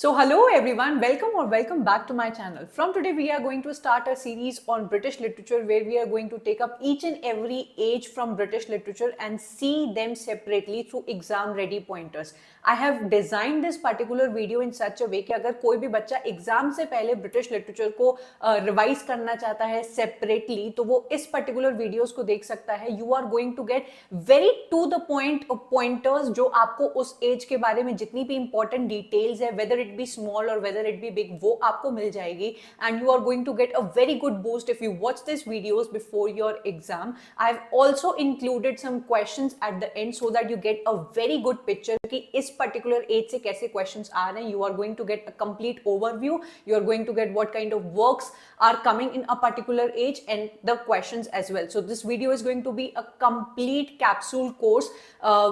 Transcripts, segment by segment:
So hello everyone, welcome or welcome back to my channel. From today we are going to start a series on British literature where we are going to take up each and every age from British literature and see them separately through exam ready pointers. I have designed this particular video in such a way कि अगर कोई भी बच्चा exam से पहले British literature को revise करना चाहता है सेपरेटली तो वो इस पर्टिकुलर वीडियोस को देख सकता है. You are going to get very to the point pointers जो आपको उस एज के बारे में जितनी भी इंपॉर्टेंट डिटेल्स है whether it be small or whether it be big वो आपको मिल जाएगी and you are going to get a very good boost if you watch these videos before your exam. I've also included some questions at the end so that you get a very good picture कि इस particular age से कैसे questions आ रहे हैं. You are going to get a complete overview. You are going to get what kind of works are coming in a particular age and the questions as well. So this video is going to be a complete capsule course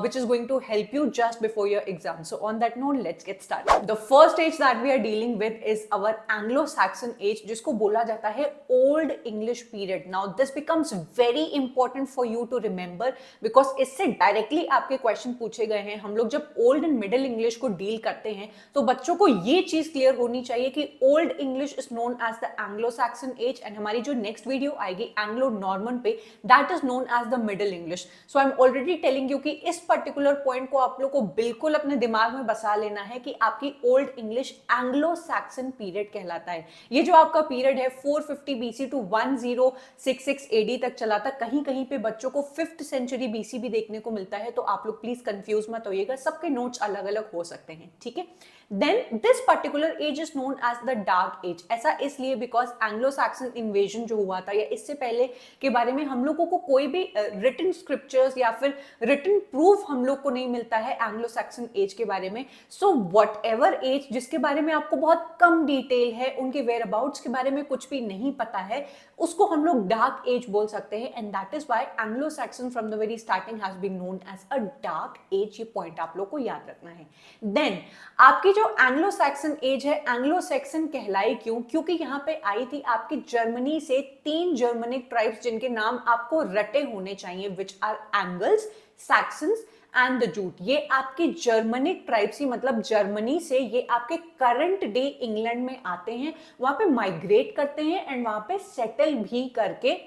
which is going to help you just before your exam. So on that note, let's get started. The first age that we are dealing with is our Anglo-Saxon age, जिसको बोला जाता है Old English period. Now this becomes very important for you to remember because इससे directly आपके question पूछे गए हैं. हम लोग जब Old and Middle English को deal करते हैं तो बच्चों को ये चीज clear होनी चाहिए कि Old English is known as the Anglo-Saxon age and हमारी जो next video आएगी Anglo-Norman पे that is known as the Middle English. So I'm already telling you कि इस particular point को आप लोग को बिल्कुल अपने दिमाग में बसा लेना है कि आपकी old English Anglo Saxon period कहलाता है. ये जो आपका पीरियड है 450 बीसी टू 1066 एडी तक चला था. कहीं कहीं पे बच्चों को 5th सेंचुरी बीसी भी देखने को मिलता है तो आप लोग प्लीज कंफ्यूज मत होइएगा, सबके नोट्स अलग अलग हो सकते हैं. ठीक है. Then this particular age is known as the dark age. ऐसा इसलिए बिकॉज एंग्लो सैक्सन इन्वेजन जो हुआ था या इससे पहले के बारे में हम लोगों को कोई भी रिटन स्क्रिप्चर्स या फिर रिटन प्रूफ हम लोग को नहीं मिलता है एंग्लो सैक्सन एज के बारे में. सो वट एवर एज जिसके बारे में आपको बहुत कम डिटेल है, उनके वेयर अबाउट्स के बारे में कुछ भी नहीं पता है, उसको हम लोग डार्क एज बोल सकते हैं. And that is why Anglo Saxon from the very starting has been known as a dark age. ये पॉइंट आप लोग को याद रखना है. देन आपकी जो एंग्लो सैक्सन एज है एंग्लो सैक्सन कहलाई क्यों? क्योंकि यहाँ पे आई थी आपकी जर्मनी से 3 जर्मनिक ट्राइब्स जिनके नाम आपको रटे होने चाहिए which are Angles, Saxons and the Jute. ये आपके जर्मनिक ट्राइब्स ही मतलब जर्मनी से ये आपके करंट डे इंग्लैंड में आते हैं, वहां पे माइग्रेट करते हैं एंड वहां पे सेटल भी करके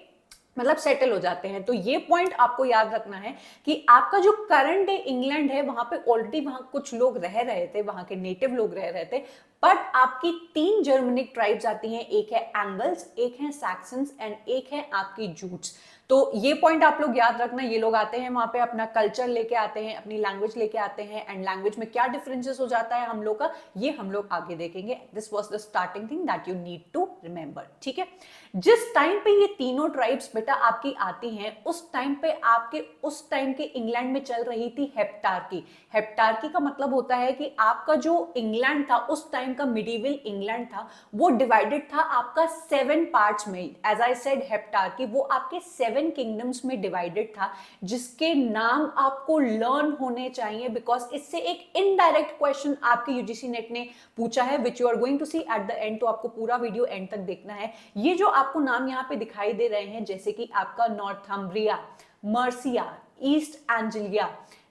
मतलब सेटल हो जाते हैं. तो ये पॉइंट आपको याद रखना है कि आपका जो करंट डे इंग्लैंड है वहां पे ऑलरेडी वहां कुछ लोग रह रहे थे, वहां के नेटिव लोग रह रहे थे, बट आपकी 3 जर्मनिक ट्राइब्स आती हैं. एक है एंगल्स, एक है सैक्सन्स एंड एक है आपकी जूट्स. तो ये पॉइंट आप लोग याद रखना. ये लोग आते हैं वहां पे अपना कल्चर लेके आते हैं, अपनी लैंग्वेज लेके आते हैं एंड लैंग्वेज में क्या डिफरेंसेस हो जाता है हम लोग का ये हम लोग आगे देखेंगे. This was the starting thing that you need to remember. ठीक है. जिस टाइम पे ये तीनों ट्राइब्स बेटा आपकी आती हैं उस टाइम पे आपके उस टाइम के इंग्लैंड में चल रही थी हेप्टार्की. हेप्टार्की का मतलब होता है कि आपका जो इंग्लैंड था उस टाइम का मिडिवल इंग्लैंड था वो डिवाइडेड था आपका 7 पार्ट्स में. एज आई सेड हेप्टार्की वो आपके 7 किंगडम्स में डिवाइडेड था जिसके नाम आपको लर्न होने चाहिए बिकॉज इससे एक इनडायरेक्ट क्वेश्चन आपके यूजीसी नेट ने पूछा है which you are going to see at the end. तो आपको पूरा वीडियो एंड तक देखना है. ये जो आपको नाम यहाँ पे दिखाई दे रहे हैं जैसे कि आपका नॉर्थम्ब्रिया, मर्सिया, ईस्ट एंजिलिया,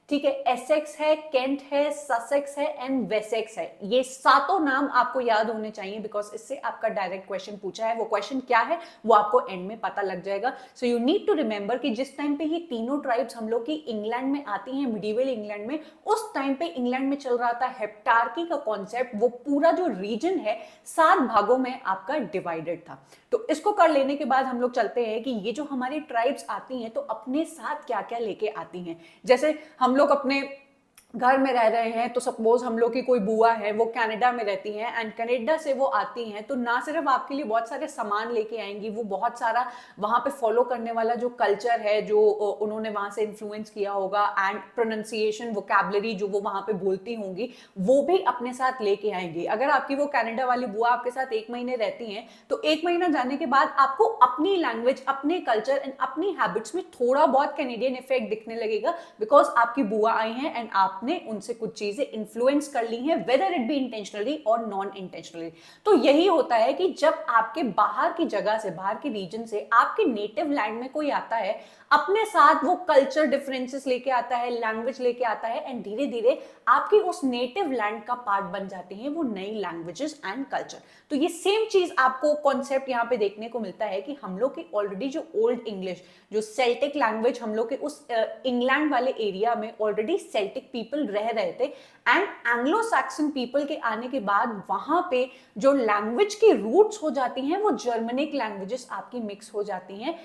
ठीक है, एसेक्स है, केंट है, ससेक्स है एंड वेसेक्स है. ये सातों नाम आपको याद होने चाहिए बिकॉज इससे आपका डायरेक्ट क्वेश्चन पूछा है. वो क्वेश्चन क्या है वो आपको एंड में पता लग जाएगा. So you need to remember कि जिस टाइम पे ये तीनों ट्राइब्स हम लोग की इंग्लैंड में आती हैं मिडिवल इंग्लैंड में, उस टाइम पे इंग्लैंड में चल रहा था हेप्टार्की का कॉन्सेप्ट. वो पूरा जो रीजन है 7 भागों में आपका डिवाइडेड था. तो इसको कर लेने के बाद हम लोग चलते हैं कि ये जो हमारी ट्राइब्स आती हैं तो अपने साथ क्या क्या लेके आती हैं. जैसे हम लोग अपने घर में रह रहे हैं तो सपोज हम लोग की कोई बुआ है वो कनाडा में रहती हैं एंड कनाडा से वो आती हैं तो ना सिर्फ आपके लिए बहुत सारे सामान लेके आएंगी, वो बहुत सारा वहां पे फॉलो करने वाला जो कल्चर है जो उन्होंने वहां से इन्फ्लुएंस किया होगा एंड प्रोनाउंसिएशन वोकैबुलरी जो वो वहां पे बोलती होंगी वो भी अपने साथ लेके आएंगी. अगर आपकी वो कनाडा वाली बुआ आपके साथ 1 महीने रहती हैं तो 1 महीना जाने के बाद आपको अपनी लैंग्वेज, अपने कल्चर एंड अपनी हैबिट्स में थोड़ा बहुत कैनेडियन इफेक्ट दिखने लगेगा बिकॉज आपकी बुआ आई हैं एंड आपने उनसे कुछ चीजें इन्फ्लुएंस कर ली हैं वेदर इट बी इंटेंशनली और नॉन इंटेंशनली. तो यही होता है कि जब आपके बाहर की जगह से, बाहर के रीजन से आपके नेटिव लैंड में कोई आता है, अपने साथ वो कल्चर डिफरेंसेस लेके आता है, लैंग्वेज लेके आता है, एंड धीरे धीरे आपकी उस नेटिव लैंड का पार्ट बन जाते हैं वो नई लैंग्वेजेस एंड कल्चर। तो ये सेम चीज आपको कॉन्सेप्ट यहाँ पे देखने को मिलता है कि हम लोग की ऑलरेडी जो ओल्ड इंग्लिश, जो सेल्टिक लैंग्वेज, हम लोग के उस इंग्लैंड वाले एरिया में ऑलरेडी सेल्टिक पीपल रह रहे थे, एंड एंग्लो सैक्सन पीपल के आने के बाद वहां पे जो लैंग्वेज की रूट्स हो जाती हैं वो जर्मनिक लैंग्वेजेस आपकी मिक्स हो जाती हैं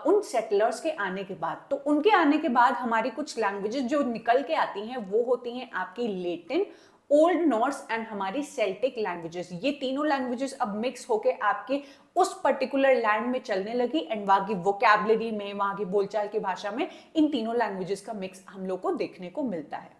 उन सेटलर्स के आने के बाद। तो उनके आने के बाद हमारी कुछ लैंग्वेजेस जो निकल के आती हैं वो होती हैं आपकी लेटिन, ओल्ड नॉर्स एंड हमारी सेल्टिक लैंग्वेजेस। ये तीनों लैंग्वेजेस अब मिक्स होके आपके उस पर्टिकुलर लैंड में चलने लगी, एंड वहां की वोकैबुलरी में, वहां की बोलचाल की भाषा में इन तीनों लैंग्वेजेस का मिक्स हम लोग को देखने को मिलता है।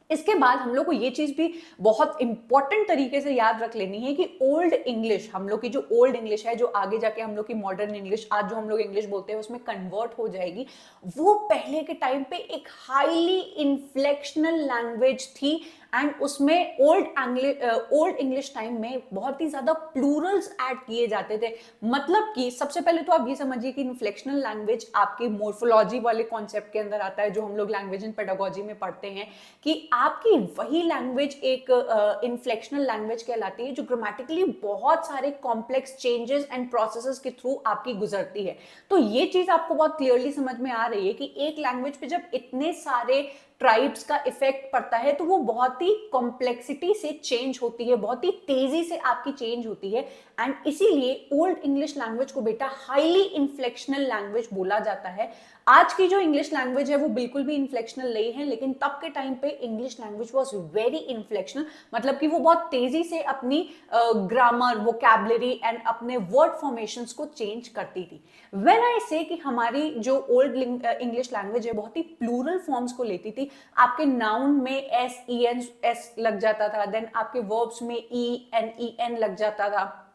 इसके बाद हम लोग को ये चीज भी बहुत इंपॉर्टेंट तरीके से याद रख लेनी है कि ओल्ड इंग्लिश, हम लोग की जो ओल्ड इंग्लिश है, जो आगे जाके हम लोग की मॉडर्न इंग्लिश, आज जो हम लोग इंग्लिश बोलते हैं उसमें कन्वर्ट हो जाएगी, वो पहले के टाइम पे एक हाईली इन्फ्लेक्शनल लैंग्वेज थी, एंड उसमें ओल्ड इंग्लिश टाइम में बहुत ही ज्यादा प्लूरल्स ऐड किए जाते थे। मतलब कि सबसे पहले तो आप ये समझिए कि इन्फ्लेक्शनल लैंग्वेज आपके मोर्फोलॉजी वाले कॉन्सेप्ट के अंदर आता है, जो हम लोग लैंग्वेज इन पेडागोजी में पढ़ते हैं, कि आपकी वही लैंग्वेज एक इन्फ्लेक्शनल लैंग्वेज कहलाती है जो ग्रामेटिकली बहुत सारे कॉम्प्लेक्स चेंजेस एंड प्रोसेसेस के थ्रू आपकी गुजरती है। तो ये चीज आपको बहुत क्लियरली समझ में आ रही है कि एक लैंग्वेज पे जब इतने सारे ट्राइब्स का इफेक्ट पड़ता है तो वो बहुत ही कॉम्प्लेक्सिटी से चेंज होती है, बहुत ही तेजी से आपकी चेंज होती है, एंड इसीलिए ओल्ड इंग्लिश लैंग्वेज को बेटा हाईली इन्फ्लेक्शनल लैंग्वेज बोला जाता है। आज की जो इंग्लिश लैंग्वेज है वो बिल्कुल भी इन्फ्लेक्शनल नहीं है, लेकिन तब के टाइम पे इंग्लिश लैंग्वेज वाज वेरी इन्फ्लेक्शनल, मतलब कि वो बहुत तेजी से अपनी ग्रामर, वोकैबुलरी एंड अपने वर्ड फॉर्मेशंस को चेंज करती थी। व्हेन आई से कि हमारी जो ओल्ड इंग्लिश लैंग्वेज है बहुत ही प्लूरल फॉर्म्स को लेती थी, आपके नाउन में एस ई एन एस लग जाता था, देन आपके वर्ब्स में ई एन लग जाता था।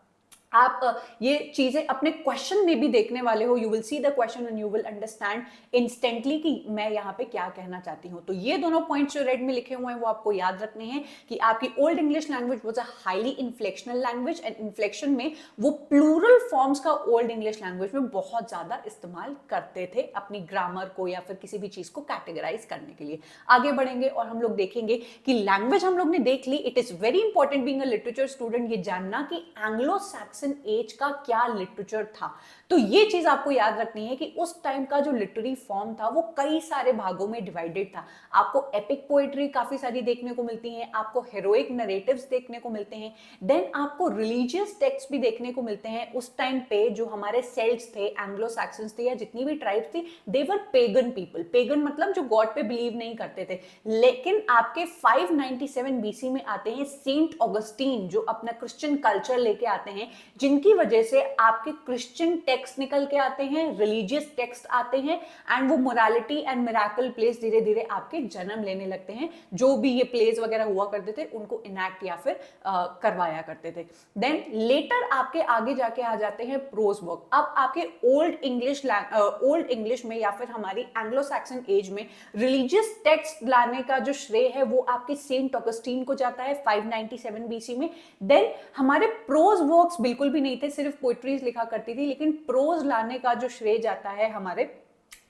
आप ये चीजें अपने क्वेश्चन में भी देखने वाले हो, you will see the question and you will understand instantly कि मैं यहाँ पे क्या कहना चाहती हूँ। तो ये दोनों पॉइंट्स जो रेड में लिखे हुए हैं वो आपको याद रखने हैं कि आपकी old English language was a highly inflectional language, and inflection में वो प्लूरल फॉर्म्स का ओल्ड इंग्लिश लैंग्वेज में बहुत ज्यादा इस्तेमाल करते थे अपनी ग्रामर को या फिर किसी भी चीज को कैटेगराइज करने के लिए। आगे बढ़ेंगे और हम लोग देखेंगे कि लैंग्वेज हम लोग ने देख ली। It is very important being a literature student ये जानना कि एंग्लो सैक्सन एज का क्या लिटरेचर था। तो ये चीज आपको याद रखनी है कि उस टाइम का जो लिटरेरी फॉर्म था वो कई सारे भागों में डिवाइडेड था। आपको एपिक पोएट्री काफी सारी देखने को मिलती हैं, आपको हेरोइक नरेटिव्स देखने को मिलते हैं, देन आपको रिलीजियस टेक्स्ट भी देखने को मिलते हैं। उस टाइम पे जो हमारे सेल्ट्स थे, एंग्लो सैक्सन्स थे, या जितनी भी ट्राइब्स थी, दे वर पेगन पीपल। पेगन मतलब जो गॉड पे बिलीव नहीं करते थे। लेकिन आपके 597 बीसी में आते हैं सेंट ऑगस्टीन, जो अपना क्रिश्चियन कल्चर लेके आते हैं, जिनकी वजह से आपके क्रिश्चियन टेक्स्ट निकल के आते हैं, रिलीजियस टेक्स्ट आते हैं, एंड वो मोरालिटी एंड मिरेकल प्लेस धीरे धीरे आपके जन्म लेने लगते हैं। जो भी ये प्लेस वगैरह हुआ करते थे उनको इनैक्ट या फिर करवाया करते थे। देन लेटर आपके आगे जाके आ जाते हैं प्रोज वर्क। अब आपके ओल्ड इंग्लिश में या फिर हमारी एंग्लो सैक्सन एज में रिलीजियस टेक्स्ट लाने का जो श्रेय है वो आपके सेंट ऑगस्टीन को जाता है 597 बीसी में। देन हमारे प्रोज वर्क्स बिल्कुल भी नहीं थे, सिर्फ पोएट्रीज लिखा करती थी, लेकिन प्रोज लाने का जो श्रेय जाता है हमारे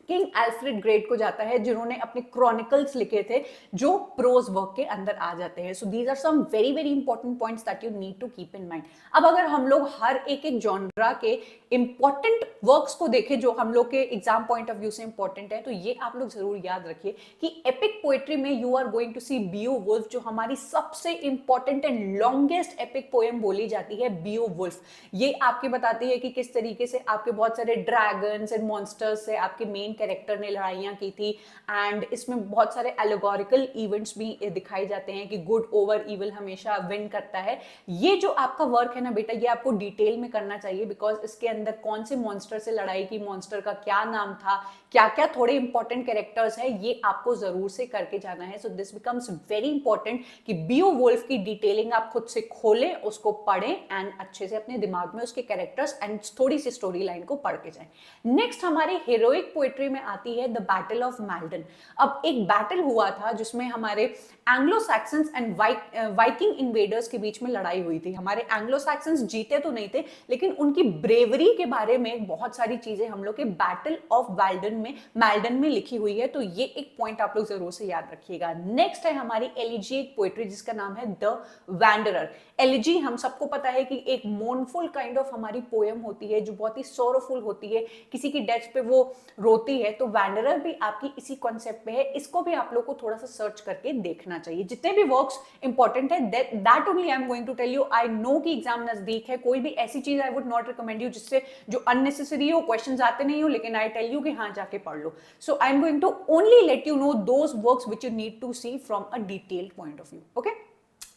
किंग एल्फ्रेड ग्रेट को जाता है, जिन्होंने अपने क्रॉनिकल्स लिखे थे जो प्रोज वर्क के अंदर आ जाते हैं। So these are some very very important points that you need to keep in mind. अब अगर हम लोग हर एक जॉनरा के इंपॉर्टेंट वर्क्स को देखें जो हम लोग के एग्जाम पॉइंट ऑफ व्यू से इंपॉर्टेंट है, तो ये आप लोग जरूर याद रखिए कि एपिक पोएट्री में you are going to see Beowulf, जो हमारी सबसे important and longest epic poem बोली जाती है बियोवुल्फ। ये आपके बताती है कि किस तरीके से आपके बहुत सारे ड्रैगन्स एंड मॉन्स्टर्स से आपके मेन कैरेक्टर ने लड़ाइयां की थी, एंड इसमें बहुत सारे एलोगोरिकल इवेंट्स भी दिखाए जाते हैं कि गुड ओवर इविल हमेशा विन करता है। ये जो आपका वर्क है ना बेटा, ये आपको डिटेल में करना चाहिए, बिकॉज इसके अंदर कौन से मॉन्स्टर से लड़ाई की, मॉन्स्टर का क्या नाम था, क्या क्या थोड़े इंपॉर्टेंट कैरेक्टर्स है, ये आपको जरूर से करके जाना है। So this becomes very important कि बियोवुल्फ की डिटेलिंग आप खुद से खोलें, उसको पढ़ें, एंड अच्छे से अपने दिमाग में उसके कैरेक्टर्स एंड थोड़ी सी स्टोरी लाइन को पढ़ के जाएं। नेक्स्ट हमारी हीरोइक पोएट्री पोएट्री में आती है द बैटल ऑफ मैल्डन। अब एक बैटल हुआ था जिसमें हमारे Anglo Saxons and Viking invaders के बीच में लड़ाई हुई थी। हमारे एंग्लो सैक्सन्स जीते तो नहीं थे, लेकिन उनकी ब्रेवरी के बारे में बहुत सारी चीजें हम लोग के बैटल ऑफ मैल्डन में लिखी हुई है। तो ये एक पॉइंट आप लोग जरूर से याद रखिएगा। नेक्स्ट है हमारी एलिजिएट पोएट्री जिसका नाम है द वैंडरर। एलिजी हम सबको पता है कि एक मोर्नफुल काइंड ऑफ हमारी पोएम होती है जो बहुत ही सोरोफुल होती है, किसी की डेथ पे वो रोती है। तो वैंडरर भी आपकी इसी कॉन्सेप्ट पे है। इसको भी आप लोग को थोड़ा सा सर्च करके देखना चाहिए। जितने भी वर्क्स इंपॉर्टेंट है that only I am going to tell you. I know कि एग्जाम नजदीक है, कोई भी ऐसी चीज I would not recommend you जिससे जो अननेसेसरी हो, क्वेश्चंस आते नहीं हो, लेकिन आई टेल यू कि हाँ जाके पढ़ लो। So I am going to only let you know those works which you need to see from a detailed point of view. Okay,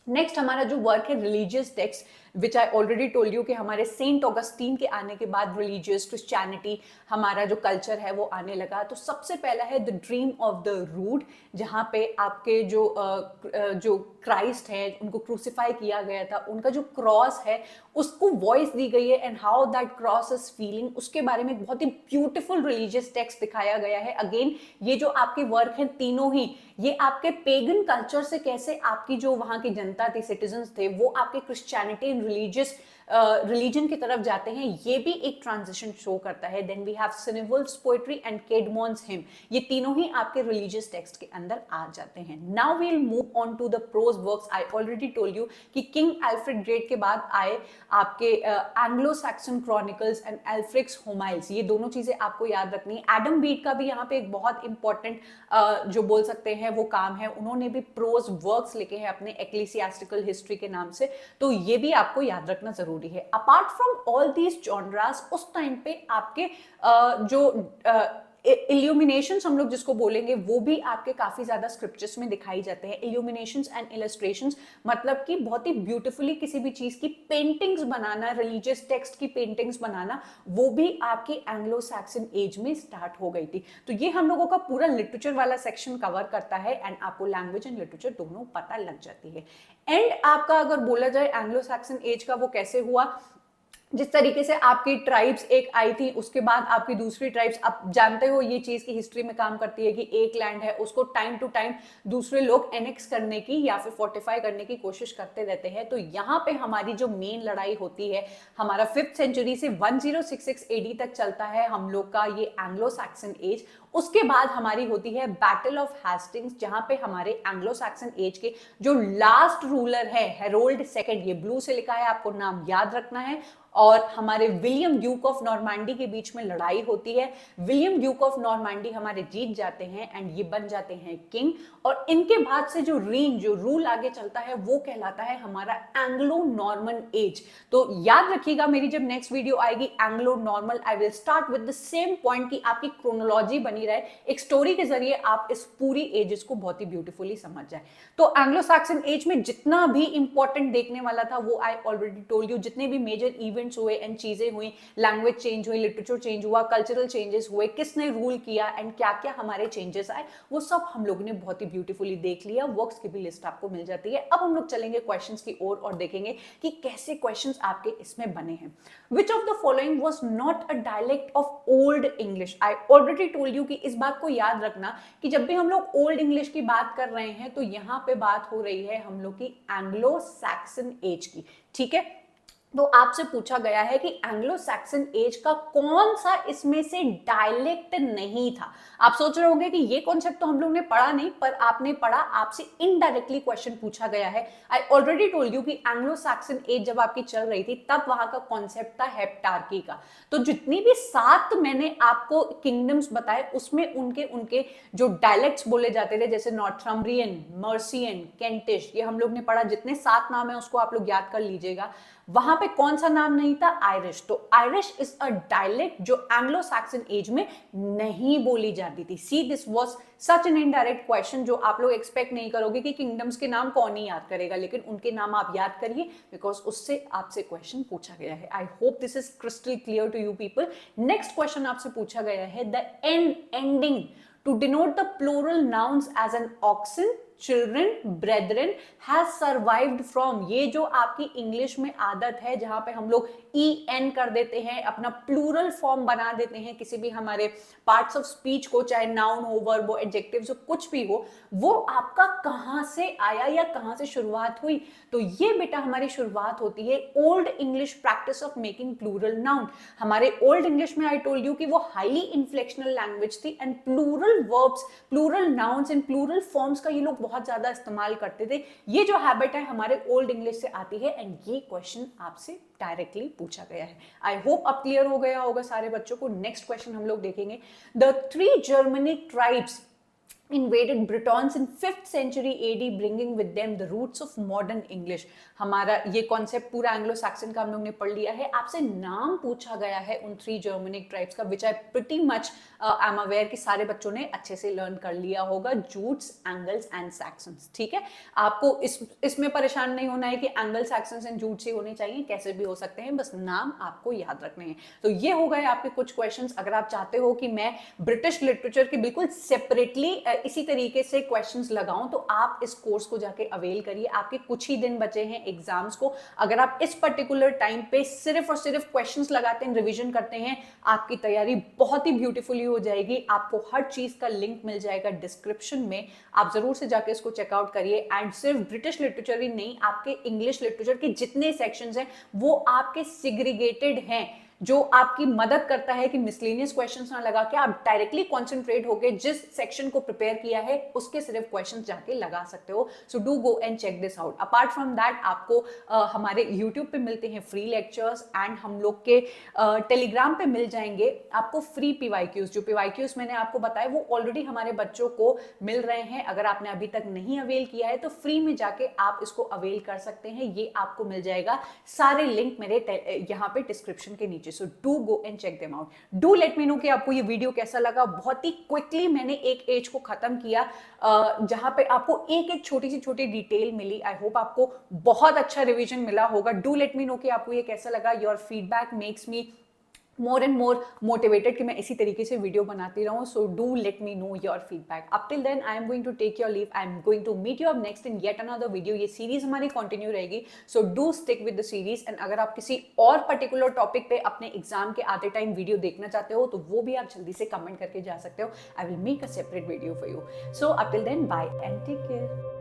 next हमारा जो वर्क है religious text, which I already told you कि हमारे Saint Augustine के आने के बाद religious Christianity हमारा जो कल्चर है वो आने लगा। तो सबसे पहला है the dream of the rood, जहाँ पे आपके जो क्राइस्ट है उनको क्रूसिफाई किया गया था, उनका जो क्रॉस है उसको वॉइस दी गई है and how that cross is feeling, उसके बारे में बहुत ही ब्यूटीफुल रिलीजियस टेक्स्ट दिखाया गया है। अगेन ये जो आपके वर्क हैं तीनों ही, ये आपके पेगन कल्चर से कैसे आपकी जो वहां की जनता थी, सिटीजन्स थे, वो आपके क्रिश्चियनिटी रिलीजियस रिलीजन की तरफ जाते हैं, ये भी एक ट्रांजिशन शो करता है। Then we have Cynewulf's poetry and Caedmon's hymn, ये तीनों ही आपके रिलीजियस टेक्स्ट के अंदर आ जाते हैं। Now we will move on to the prose works. I already told you कि किंग एल्फ्रेड ग्रेट के बाद आए आपके Anglo Saxon chronicles and Aelfric's homilies, ये दोनों चीजें आपको याद रखनी है। एडम बीट का भी यहाँ पे एक बहुत इंपॉर्टेंट जो बोल सकते हैं वो काम है, उन्होंने भी प्रोज वर्क्स लिखे हैं अपने एक्लेसियास्टिकल हिस्ट्री के नाम से, तो ये भी आपको याद रखना जरूरी है। Apart from all these genres, उस टाइम पे आपके जो इल्यूमिनेशंस हम लोग जिसको बोलेंगे वो भी आपके काफी ज्यादा स्क्रिप्चर्स में दिखाई जाते हैं। इल्यूमिनेशंस एंड इलस्ट्रेशंस मतलब कि बहुत ही ब्यूटीफुली किसी भी चीज की पेंटिंग्स बनाना, रिलीजियस टेक्स्ट की पेंटिंग्स बनाना, वो भी आपकी एंग्लो सैक्सन एज में स्टार्ट हो गई थी। तो ये हम लोगों का पूरा लिटरेचर वाला सेक्शन कवर करता है एंड आपको लैंग्वेज एंड लिटरेचर दोनों पता लग जाती है। एंड आपका अगर बोला जाए एंग्लो सैक्सन एज का वो कैसे हुआ, जिस तरीके से आपकी ट्राइब्स एक आई थी, उसके बाद आपकी दूसरी ट्राइब्स, आप जानते हो ये चीज की हिस्ट्री में काम करती है कि एक लैंड है उसको टाइम टू टाइम दूसरे लोग एनेक्स करने की या फिर फोर्टिफाई करने की कोशिश करते रहते हैं। तो यहाँ पे हमारी जो मेन लड़ाई होती है, हमारा 5th सेंचुरी से 1066 एडी तक चलता है हम लोग का ये एंग्लो सैक्सन एज। उसके बाद हमारी होती है बैटल ऑफ हेस्टिंग्स, जहां पे हमारे एंग्लो सैक्सन एज के जो लास्ट रूलर है हेरोल्ड सेकंड, ये ब्लू से लिखा है, आपको नाम याद रखना है, और हमारे विलियम ड्यूक ऑफ नॉर्मैंडी के बीच में लड़ाई होती है। विलियम ड्यूक ऑफ नॉर्मैंडी हमारे जीत जाते हैं एंड ये बन जाते हैं किंग। और इनके बाद से जो रूल आगे चलता है वो कहलाता है हमारा एंग्लो नॉर्मन एज। तो याद रखिएगा, मेरी जब नेक्स्ट वीडियो आएगी Anglo normal, I will start with the same point कि आपकी क्रोनोलॉजी बनी रहे, एक स्टोरी के जरिए आप इस पूरी एजेस को बहुत ही ब्यूटीफुली समझ जाए। तो एंग्लो सैक्सन एज में जितना भी इंपॉर्टेंट देखने वाला था वो आई ऑलरेडी टोल्ड यू, जितने भी मेजर इवेंट्स हुए एंड चीजें हुई, लैंग्वेज चेंज हुई, लिटरेचर चेंज हुआ, कल्चरल चेंजेस हुए, किसने रूल किया एंड क्या क्या हमारे चेंजेस आए, वो सब हम लोगों ने बहुत ही ब्यूटीफुली देख लिया। वर्क्स की भी लिस्ट आपको मिल जाती है। अब हम लोग चलेंगे क्वेश्चंस की ओर और देखेंगे कि कैसे क्वेश्चंस आपके इसमें बने हैं। Which of the following was not a dialect of old English. I already told you कि इस बात को याद रखना कि जब भी हम लोग ओल्ड इंग्लिश की बात कर रहे हैं तो यहां पे बात हो रही है हम लोग की एंग्लो सैक्सन एज की, ठीक है। तो आपसे पूछा गया है कि एंग्लो सैक्सन एज का कौन सा इसमें से डायलेक्ट नहीं था। आप सोच रहे होंगे कि ये कॉन्सेप्ट तो हम लोग ने पढ़ा नहीं, पर आपने पढ़ा, आपसे इनडायरेक्टली क्वेश्चन पूछा गया है। आई ऑलरेडी टोल्ड यू कि एंग्लो सैक्सन एज जब आपकी चल रही थी तब वहां का कॉन्सेप्ट था हेप्टार्की का। तो जितनी भी 7 मैंने आपको किंगडम्स बताए उसमें उनके जो डायलेक्ट्स बोले जाते थे, जैसे नॉर्थम्ब्रियन, मर्सियन, केंटिश, ये हम लोग ने पढ़ा। जितने 7 नाम है उसको आप लोग याद कर लीजिएगा। वहां पे कौन सा नाम नहीं था? आयरिश। तो आयरिश इज अ डायलेक्ट जो एंग्लो सैक्सन एज में नहीं बोली जाती थी। See this was such an indirect question जो आप लोग एक्सपेक्ट नहीं करोगे कि किंगडम्स के नाम कौन ही याद करेगा, लेकिन उनके नाम आप याद करिए बिकॉज उससे आपसे क्वेश्चन पूछा गया है। I hope this is crystal clear to you people. Next question आपसे पूछा गया है the ending to denote the plural nouns as an oxen, children, brethren, has survived from। ये जो आपकी इंग्लिश में आदत है जहां पे हम लोग en कर देते हैं, अपना प्लूरल फॉर्म बना देते हैं किसी भी हमारे पार्ट्स ऑफ स्पीच को, चाहे नाउन हो, वर्ब हो, एडजेक्टिव्स हो, कुछ भी हो, वो आपका कहां से आया या कहां से शुरुआत हुई? तो ये बेटा हमारी शुरुआत होती है Old English practice of making plural noun. हमारे ओल्ड इंग्लिश में आई टोल्ड यू कि वो हाईली इन्फ्लेक्शनल लैंग्वेज थी and plural verbs, plural nouns and plural forms का ये लोग बहुत ज्यादा इस्तेमाल करते थे। ये जो हैबिट है हमारे ओल्ड इंग्लिश से आती है एंड ये क्वेश्चन आपसे डायरेक्टली पूछा गया है। आई होप अब क्लियर हो गया होगा सारे बच्चों को। नेक्स्ट क्वेश्चन हम लोग देखेंगे। The 3 Germanic tribes invaded Britons in 5th century AD, bringing with them the roots of modern English। हमारा ये कॉन्सेप्ट पूरा एंग्लो सैक्सन का हम लोग ने पढ़ लिया है। आपसे नाम पूछा गया है उन 3 जर्मनिक ट्राइब्स का, which I pretty much I am aware कि सारे बच्चों ने अच्छे से लर्न कर लिया होगा, जूट्स, एंगल्स एंड सैक्सन्स। ठीक है, आपको इसमें परेशान नहीं होना है कि एंगल, सैक्सन्स एंड जूट्स ही होने चाहिए, कैसे भी हो सकते हैं, बस नाम आपको याद रखने हैं। तो ये हो गए आपके कुछ क्वेश्चंस। अगर आप चाहते हो कि मैं ब्रिटिश लिटरेचर की बिल्कुल सेपरेटली इसी तरीके से क्वेश्चंस लगाऊं, तो आप इस कोर्स को जाके अवेल करिए। आपके कुछ ही दिन बचे हैं एग्जाम्स को। अगर आप इस पर्टिकुलर टाइम पे सिर्फ और सिर्फ क्वेश्चंस लगाते हैं, रिवीजन करते हैं, आपकी तैयारी बहुत ही ब्यूटीफुली हो जाएगी। आपको हर चीज का लिंक मिल जाएगा डिस्क्रिप्शन में, आप जरूर से जाके इसको चेकआउट करिए। एंड सिर्फ ब्रिटिश लिटरेचर ही नहीं, आपके इंग्लिश लिटरेचर के जितने सेक्शंस हैं वो आपके सिग्रीगेटेड हैं, जो आपकी मदद करता है कि मिसलेनियस क्वेश्चंस ना लगा के आप डायरेक्टली कंसंट्रेट होके जिस सेक्शन को प्रिपेयर किया है उसके सिर्फ क्वेश्चंस जाके लगा सकते हो। So do go and check this out. Apart from that आपको हमारे यूट्यूब पे मिलते हैं फ्री लेक्चर्स एंड हम लोग के टेलीग्राम पे मिल जाएंगे आपको फ्री पीवाईक्यूज। जो पीवाईक्यूज मैंने आपको बताया वो ऑलरेडी हमारे बच्चों को मिल रहे हैं। अगर आपने अभी तक नहीं अवेल किया है तो फ्री में जाके आप इसको अवेल कर सकते हैं। ये आपको मिल जाएगा, सारे लिंक मेरे यहाँ पे डिस्क्रिप्शन के नीचे। So do go and check them out. Do let me know कि आपको ये वीडियो कैसा लगा। बहुत ही क्विकली मैंने एक एज को खत्म किया जहां पे आपको एक एक छोटी सी छोटी डिटेल मिली। आई होप आपको बहुत अच्छा रिवीजन मिला होगा। डू लेट मी नो कि आपको ये कैसा लगा। Your feedback makes me more and more motivated कि मैं इसी तरीके से वीडियो बनाती रहूं। So do let me know your feedback. Up till then I am going to take your leave. I am going to meet you up next in yet another video. ये series हमारी continue रहेगी, so do stick with the series. And अगर आप किसी और particular topic पे अपने exam के आते टाइम वीडियो देखना चाहते हो तो वो भी आप जल्दी से कमेंट करके जा सकते हो। I will make a separate video for you. So up till then, bye and take care.